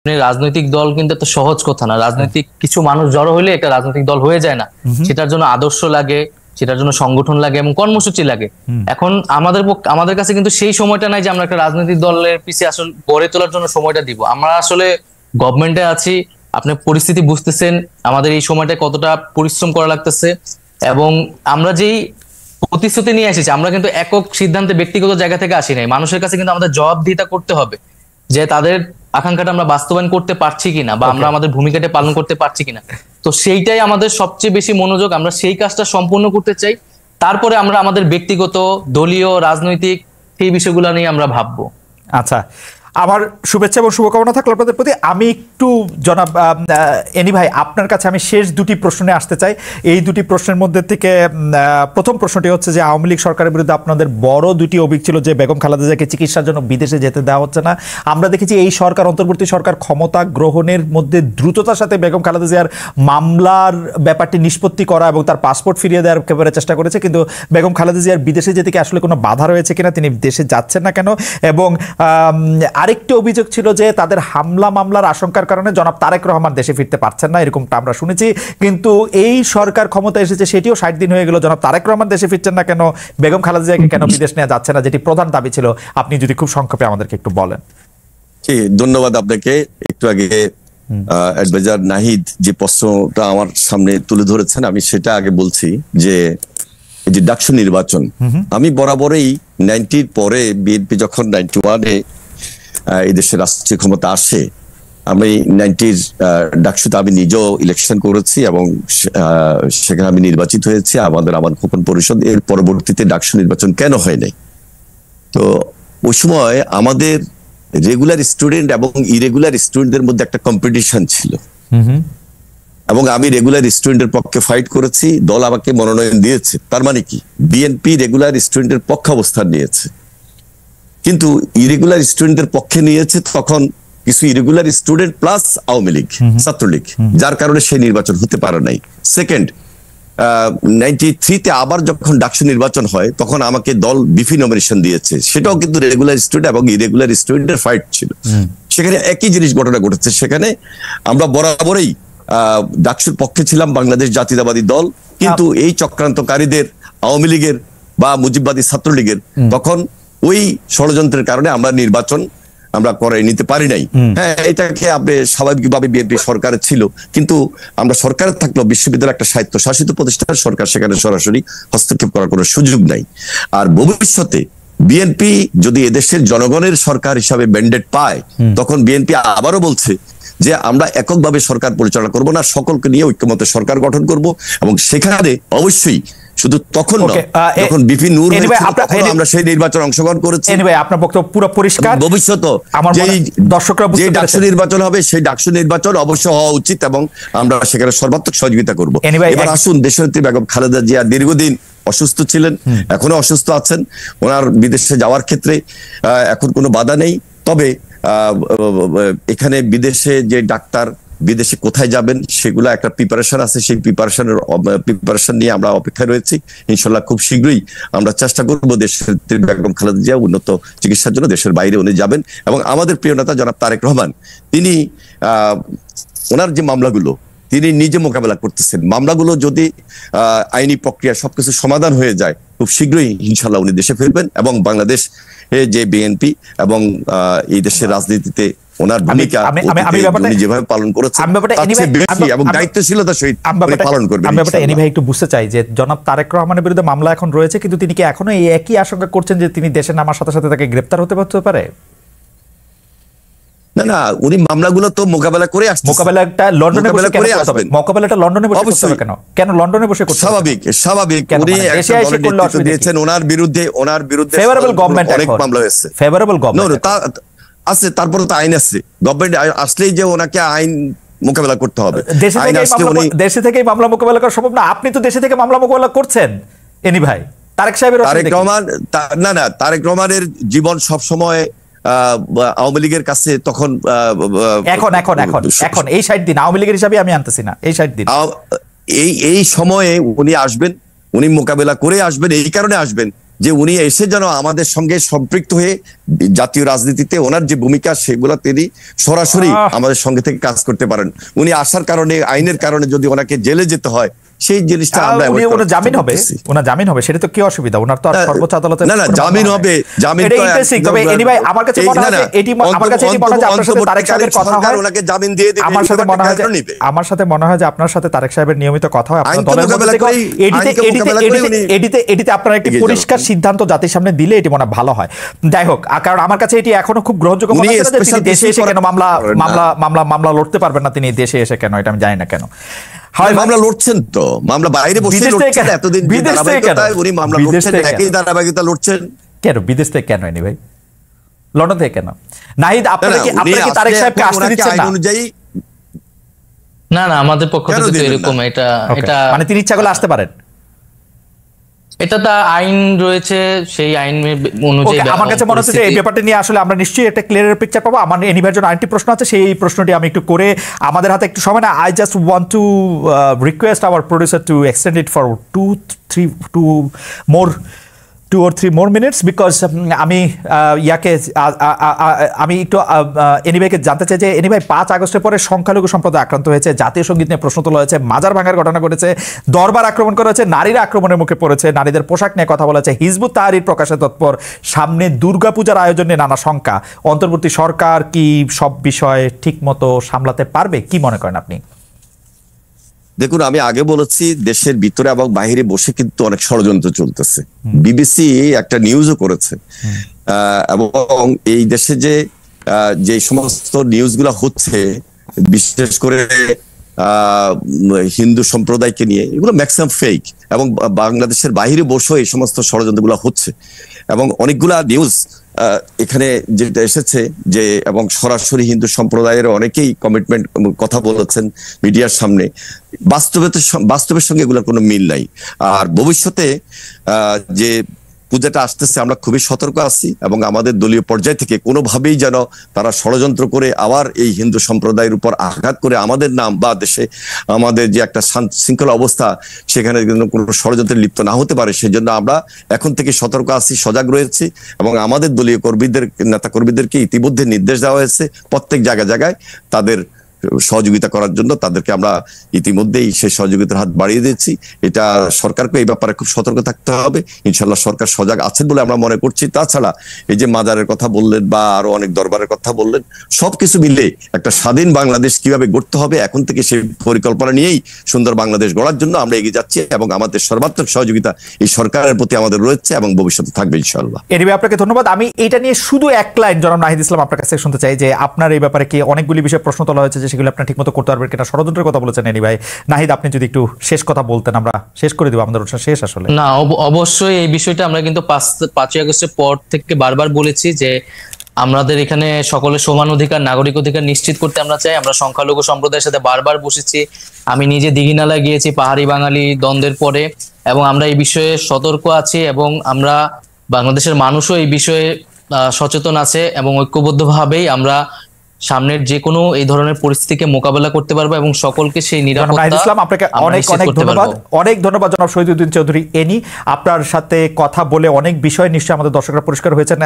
রাজনৈতিক দল কিন্তু এত সহজ কথা না। রাজনৈতিক কিছু মানুষ জড়ো হলে একটা রাজনৈতিক দল হয়ে যায় না। সেটার জন্য আদর্শ লাগে, সেটার জন্য সংগঠন লাগে এবং কর্মসূচি লাগে। এখন আমাদের কাছে কিন্তু সেই সময়টা নাই যে আমরা একটা রাজনৈতিক দলের পিছিয়ে আসলে গড়ে তোলার জন্য সময়টা দিব। আমরা আসলে গভর্নমেন্টে আছি, আপনি পরিস্থিতি বুঝতেছেন আমাদের এই সময়টা কতটা পরিশ্রম করা লাগতেছে, এবং আমরা যেই প্রতিশ্রুতি নিয়ে এসেছি আমরা কিন্তু একক সিদ্ধান্তে ব্যক্তিগত জায়গা থেকে আসি নাই। মানুষের কাছে কিন্তু আমাদের জবাবদিহিতা করতে হবে যে তাদের আকাঙ্ক্ষাটা আমরা বাস্তবায়ন করতে পারছি কিনা বা আমরা আমাদের ভূমিকাটা পালন করতে পারছি কিনা। তো সেইটাই আমাদের সবচেয়ে বেশি মনোযোগ, আমরা সেই কাজটা সম্পূর্ণ করতে চাই। তারপরে আমরা আমাদের ব্যক্তিগত দলীয় রাজনৈতিক সেই বিষয়গুলো নিয়ে আমরা ভাববো। আচ্ছা, আমার শুভেচ্ছা এবং শুভকামনা থাকলো আপনাদের প্রতি। আমি একটু জনাব এনি ভাই আপনার কাছে আমি শেষ দুটি প্রশ্নে আসতে চাই। এই দুটি প্রশ্নের মধ্যে থেকে প্রথম প্রশ্নটি হচ্ছে যে আওয়ামী লীগ সরকারের বিরুদ্ধে আপনাদের বড় দুটি অভিযোগ ছিল যে বেগম খালেদা জিয়াকে চিকিৎসার জন্য বিদেশে যেতে দেওয়া হচ্ছে না। আমরা দেখেছি এই সরকার, অন্তর্বর্তী সরকার ক্ষমতা গ্রহণের মধ্যে দ্রুততার সাথে বেগম খালেদা জিয়ার মামলার ব্যাপারটি নিষ্পত্তি করা এবং তার পাসপোর্ট ফিরিয়ে দেওয়ার ব্যাপারে চেষ্টা করেছে, কিন্তু বেগম খালেদা জিয়ার বিদেশে যেতে কি আসলে কোনো বাধা রয়েছে কিনা, তিনি দেশে যাচ্ছেন না কেন? এবং আরেকটি অভিযোগ ছিল যে তাদের হামলা মামলার আশঙ্কার কারণে জনাব তারেক রহমান দেশে ফিরতে পারছেন না, এরকমটা আমরা শুনেছি। কিন্তু এই সরকার ক্ষমতা এসেছে, সেটিও 60 দিন হয়ে গেল, জনাব তারেক রহমান দেশে ফিরছেন না কেন? বেগম খালেদা জিয়াকে কেন বিদেশ নেওয়া যাচ্ছে না, যেটি প্রধান দাবি ছিল, আপনি যদি খুব সংক্ষেপে আমাদেরকে একটু বলেন। ধন্যবাদ আপনাকে। একটু আগে অ্যাডভাইজার নাহিদ যে প্রশ্নটা আমার সামনে তুলে ধরেছেন, আমি সেটা আগে বলছি যে এই যে ডাকসু নির্বাচন, আমি বরাবরই 90-র পরে বিএনপি যখন 91-এ এই দেশের রাষ্ট্রীয় ক্ষমতা আসে, আমি 90-র ডাকসুতে আমি নিজেও ইলেকশন করেছি এবং সেখানে আমি নির্বাচিত হয়েছি আমাদের খোকন পরিষদ। এর পরবর্তীতে ডাকসু নির্বাচন কেন হয় নাই? তো ওই সময় আমাদের রেগুলার স্টুডেন্ট এবং ইরেগুলার স্টুডেন্টদের মধ্যে একটা কম্পিটিশন ছিল, এবং আমি রেগুলার স্টুডেন্টের পক্ষে ফাইট করেছি, দল আমাকে মনোনয়ন দিয়েছে। তার মানে কি, বিএনপি রেগুলার স্টুডেন্টের পক্ষে অবস্থান নিয়েছে, কিন্তু ইরেগুলার স্টুডেন্টের পক্ষে নিয়েছে তখন কিছু irregular student plus Awami League, Chhatra League, যার কারণে সেই নির্বাচন হতে পারে নাই। সেকেন্ড, 93-তে আবার যখন ডাকসু নির্বাচন হয় তখন আমাকে দল বিপি নমিনেশন দিয়েছে, সেটাও কিন্তু রেগুলার স্টুডেন্ট এবং ইরেগুলার স্টুডেন্টের ফাইট ছিল। সেখানে একই জিনিস ঘটনা ঘটেছে, সেখানে আমরা বরাবরই ডাকসুর পক্ষে ছিলাম, বাংলাদেশ জাতীয়তাবাদী দল, কিন্তু এই চক্রান্তকারীদের আওয়ামী লীগের বা মুজিববাদী ছাত্রলীগের তখন ওই ষড়যন্ত্রের কারণে আমরা নির্বাচন করে নিতে পারি নাই। হ্যাঁ, এটাকে আপনি স্বাভাবিকভাবে বিএনপি সরকারের ছিল, কিন্তু আমরা সরকারের থাকলেও বিশ্ববিদ্যালয় একটা স্বায়ত্তশাসিত প্রতিষ্ঠান, সরকার সেখানে সরাসরি হস্তক্ষেপ করার কোনো সুযোগ নাই। আর ভবিষ্যতে বিএনপি যদি এদেশের জনগণের সরকার হিসাবে ম্যান্ডেট পায়, তখন বিএনপি আবারও বলছে যে আমরা এককভাবে সরকার পরিচালনা করব না, সকলকে নিয়ে ঐক্যমতে সরকার গঠন করব, এবং সেখানে অবশ্যই শুধু তখন যখন বিপি নূর আমরা সেই নির্বাচন অংশগ্রহণ করেছি। আপনার বক্তব্য পুরো পরিষ্কার। ভবিষ্যতে যে ডাকসু নির্বাচন হবে সেই ডাকসু নির্বাচন অবশ্যই হওয়া উচিত এবং আমরা সেখানে সর্বাত্মক সহযোগিতা করব। এবার আসুন, দেশনেত্রী বেগম খালেদা জিয়া দীর্ঘদিন অসুস্থ ছিলেন, এখনো অসুস্থ আছেন। ওনার বিদেশে যাওয়ার ক্ষেত্রে এখন কোনো বাধা নেই, তবে এখানে বিদেশে যে ডাক্তার বিদেশে কোথায় যাবেন সেগুলো একটা প্রিপারেশন আছে, সেই প্রিপারেশন নিয়ে আমরা অপেক্ষায় রয়েছি। ইনশাল্লাহ খুব শীঘ্রই আমরা চেষ্টা করবো দেশের বেগম খালেদা জিয়া উন্নত চিকিৎসার জন্য দেশের বাইরে উনি যাবেন। এবং আমাদের প্রিয় নেতা জনাব তারেক রহমান, তিনি ওনার যে মামলাগুলো তিনি নিজে মোকাবেলা করতেছেন, মামলাগুলো যদি আইনি প্রক্রিয়া সবকিছু সমাধান হয়ে যায়, খুব শীঘ্রই ইনশাল্লাহ উনি দেশে ফিরবেন এবং বাংলাদেশ যে বিএনপি এবং এই দেশের রাজনীতিতে ওনার ভূমিকা উনি যেভাবে পালন করেছেন এবং দায়িত্বশীলতার সহিত পালন করবেন। আমি ব্যাপারটা এনি ভাই একটু বুঝতে চাই যে জনাব তারেক রহমানের বিরুদ্ধে মামলা এখন রয়েছে, কিন্তু তিনি কি এখনো এই একই আশঙ্কা করছেন যে তিনি দেশে নামার সাথে সাথে তাকে গ্রেফতার হতে পারে? না না, উনি মামলাগুলো তো মোকাবেলা করে আসছেন। মোকাবেলাটা লন্ডনে বসে করে আসবেন। মোকাবেলাটা লন্ডনে বসে করতে হবে কেন? কেন লন্ডনে বসে করতে? স্বাভাবিক উনি একটা দলের নেতৃত্ব দিয়েছেন, ওনার বিরুদ্ধে ফেভারেবল গভর্নমেন্ট অনেক মামলা হয়েছে। ফেভারেবল গভর্নমেন্ট আছে, তারপরে তো আইন আছে। গভর্নমেন্ট আসলেই যে ওনাকে আইন মোকাবেলা করতে হবে, দেশে থেকেই মামলা মোকাবেলা করা সম্ভব না। আপনি তো দেশে থেকে মামলা মোকাবেলা করছেন এনি ভাই। তারেক রহমান তারেক রহমানের জীবন সব সময় আওয়ামী লীগের কাছে তখন এখন এই 60 দিন আওয়ামী লীগের হিসাবে আমি আনতেছি না, এই 60 দিন এই সময়ে উনি আসবেন, উনি মোকাবেলা করে আসবেন। এই কারণে আসবেন যে উনি এসে যেন আমাদের সঙ্গে সম্পৃক্ত হয়ে জাতীয় রাজনীতিতে ওনার যে ভূমিকা সেগুলো তিনি সরাসরি আমাদের সঙ্গে থেকে কাজ করতে পারেন। উনি আসার কারণে, আইনের কারণে যদি ওনাকে জেলে যেতে হয়, সেই জিনিসটা আমরা জামিন হবে সেটা তো কি অসুবিধা? ওনার তো আর সর্বোচ্চ আদালতে না জামিন হবে, জামিন তো তবে এনিওয়ে আমার কাছে মনে হয় এটি আপনার সাথে তারেক সাহেবের কথা হয়, ওনাকে জামিন দিয়ে দিবে। আমার সাথে মনে হয় যে আপনার সাথে তারেক সাহেবের নিয়মিত কথা হয়, আপনার দলের মধ্যে এটিতে আপনারা একটি পরিষ্কার সিদ্ধান্ত জাতির সামনে দিলে এটি মনে ভালো হয়। যাই হোক, কারণ আমার কাছে এটি এখনো খুব গ্রহণযোগ্য মনে হচ্ছে যে তিনি দেশে এসে কেন মামলা লড়তে পারবেন না, তিনি দেশে এসে কেন, এটা আমি জানি না কেন হয় মামলা লড়ছেন। তো মামলা বাইরে বসে লড়ছেন, এতদিন উনি মামলা লড়ছেন, একই ধারাবাহিকতা লড়ছেন। কেন বিদেশ থেকে কেন এনি ভাই, লন্ডন থেকে কেন? নাহিদ আপনারা কি তারেক সাহেবকে আসতে দিচ্ছেন না? না আমাদের পক্ষ থেকে তো এরকম এটা মানে তিনি ইচ্ছা করলে আসতে পারেন, এটা তো আইন রয়েছে, সেই আইন অনুযায়ী। আমার কাছে মনে হচ্ছে যে এই ব্যাপারটা নিয়ে আসলে আমরা নিশ্চয়ই একটা ক্লিয়ার পিকচার পাবো। আমার এনিভার জন্য আরেকটি প্রশ্ন আছে, সেই প্রশ্নটি আমি একটু করে, আমাদের হাতে একটু সময় না, I just want to request hour producer to extend it for 2 or 3 more minutes, because আমি একটু এনিভাইকে জানতে চাই যে এনিভাই 5 আগস্টের পরে সংখ্যালঘু সম্প্রদায় আক্রান্ত হয়েছে, জাতীয় সঙ্গীত নিয়ে প্রশ্ন তোলা হয়েছে, মাজার ভাঙার ঘটনা ঘটেছে, দরবার আক্রমণ করা হয়েছে, নারীরা আক্রমণের মুখে পড়েছে, নারীদের পোশাক নিয়ে কথা বলা হয়েছে, হিজবুত তাহরির প্রকাশে তৎপর, সামনে দুর্গাপূজার আয়োজন নিয়ে নানা শঙ্কা। অন্তর্বর্তী সরকার কি সব বিষয় ঠিক মতো সামলাতে পারবে, কি মনে করেন আপনি? দেখুন, আমি আগে বলেছি দেশের ভিতরে এবং বাইরে বসে কিন্তু অনেক ষড়যন্ত্র চলতেছে। বিবিসি একটা নিউজও করেছে, এবং এই দেশে যে সমস্ত নিউজগুলো হচ্ছে, বিশেষ করে হিন্দু সম্প্রদায়কে নিয়ে, এগুলো ম্যাক্সিমাম ফেক, এবং বাংলাদেশের বাইরে বসেও এই সমস্ত ষড়যন্ত্রগুলো হচ্ছে। এবং অনেকগুলা নিউজ এখানে যেটা এসেছে যে, এবং সরাসরি হিন্দু সম্প্রদায়ের অনেকেই কমিটমেন্ট কথা বলেছেন মিডিয়ার সামনে, বাস্তবের সঙ্গে এগুলোর কোনো মিল নাই। আর ভবিষ্যতে যে পূজাটা আসতেছে, আমরা খুবই সতর্ক আছি, এবং আমাদের দলীয় পর্যায় থেকে কোনোভাবেই যেন তারা ষড়যন্ত্র করে আবার এই হিন্দু সম্প্রদায়ের উপর আঘাত করে আমাদের নাম বা দেশে আমাদের যে একটা শৃঙ্খলা অবস্থা, সেখানে কোনো ষড়যন্ত্রে লিপ্ত না হতে পারে, সেই জন্য আমরা এখন থেকে সতর্ক আছি, সজাগ রয়েছি, এবং আমাদের দলীয় নেতা কর্মীদেরকে ইতিমধ্যে নির্দেশ দেওয়া হয়েছে প্রত্যেক জায়গায় তাদের সহযোগিতা করার জন্য। তাদেরকে আমরা ইতিমধ্যেই সেই সহযোগিতার হাত বাড়িয়ে দিয়েছি। এটা সরকারকে এই ব্যাপারে খুব সতর্ক থাকতে হবে। ইনশাল্লাহ সরকার সজাগ আছেন বলে আমরা মনে করছি। তাছাড়া এই যে মাজারের কথা বললেন বা আরো অনেক দরবারের কথা বললেন, সবকিছু মিলে একটা স্বাধীন বাংলাদেশ কিভাবে গড়তে হবে, এখন থেকে সেই পরিকল্পনা নিয়েই সুন্দর বাংলাদেশ গড়ার জন্য আমরা এগিয়ে যাচ্ছি, এবং আমাদের সর্বাত্মক সহযোগিতা এই সরকারের প্রতি আমাদের রয়েছে এবং ভবিষ্যতে থাকবে ইনশাআল্লাহ। এনিওয়ে, আপনাকে ধন্যবাদ। আমি এটা নিয়ে শুধু এক লাইন জনাব নাহিদ ইসলাম আপনার কাছে শুনতে চাই যে আপনার এই ব্যাপারে কি অনেকগুলি বিষয়ে প্রশ্ন তোলা হয়েছে যে সেগুলো আপনি ঠিকমতো করতে পারবেন কিনা, ষড়যন্ত্রের কথা বলেছেন এনি ভাই। নাহিদ, আপনি যদি একটু শেষ কথা বলতেন, আমরা শেষ করে দিব, আমাদের অনুষ্ঠান শেষ আসলে। না, অবশ্যই এই বিষয়টা আমরা কিন্তু 5ই আগস্টের পর থেকে বারবার বলেছি যে আমাদের এখানে সকলের সমান অধিকার, নাগরিক অধিকার নিশ্চিত করতে আমরা চাই। আমরা সংখ্যালঘু সম্প্রদায়ের সাথে বারবার বসেছি। আমি নিজে দীঘিনালায় গিয়েছি পাহাড়ি বাঙালি দ্বন্দ্বের পরে, এবং আমরা এই বিষয়ে সতর্ক আছি, এবং আমরা বাংলাদেশের মানুষও এই বিষয়ে সচেতন আছে, এবং ঐক্যবদ্ধভাবেই আমরা সামনের যে কোনো এই ধরনের পরিস্থিতিকে মোকাবেলা করতে পারবো, এবং সকলকে সেই নিরাপত্তা। আপনাকে অনেক ধন্যবাদ জনাব শহীদুদ্দিন চৌধুরী এনি। আপনার সাথে কথা বলে অনেক বিষয় নিশ্চয়ই আমাদের দর্শকরা পরিষ্কার হয়েছেন।